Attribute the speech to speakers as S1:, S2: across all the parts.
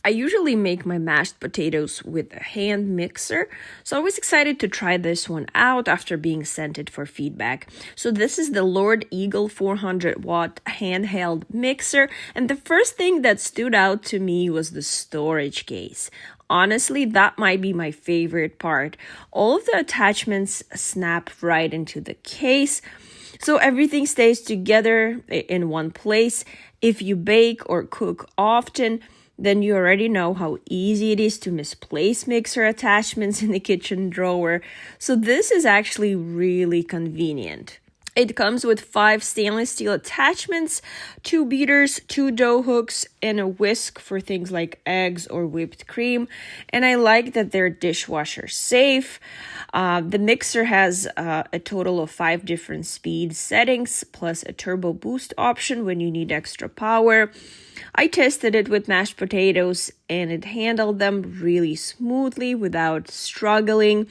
S1: I usually make my mashed potatoes with a hand mixer, so I was excited to try this one out after being sent it for feedback. So this is the Lord Eagle 400 watt handheld mixer, and the first thing that stood out to me was the storage case. Honestly, that might be my favorite part. All of the attachments snap right into the case, so everything stays together in one place. If you bake or cook often, then you already know how easy it is to misplace mixer attachments in the kitchen drawer. So this is actually really convenient. It comes with 5 stainless steel attachments, 2 beaters, 2 dough hooks, and a whisk for things like eggs or whipped cream. And I like that they're dishwasher safe. The mixer has a total of 5 different speed settings, plus a turbo boost option when you need extra power. I tested it with mashed potatoes and it handled them really smoothly without struggling.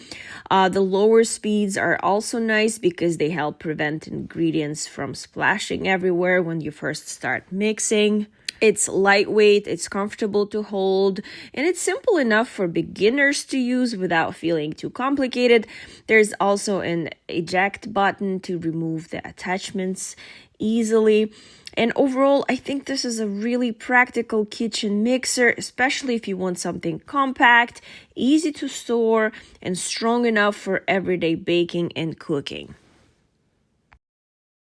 S1: The lower speeds are also nice because they help prevent ingredients from splashing everywhere when you first start mixing. It's lightweight, it's comfortable to hold, and it's simple enough for beginners to use without feeling too complicated. There's also an eject button to remove the attachments easily. And overall, I think this is a really practical kitchen mixer, especially if you want something compact, easy to store, and strong enough for everyday baking and cooking.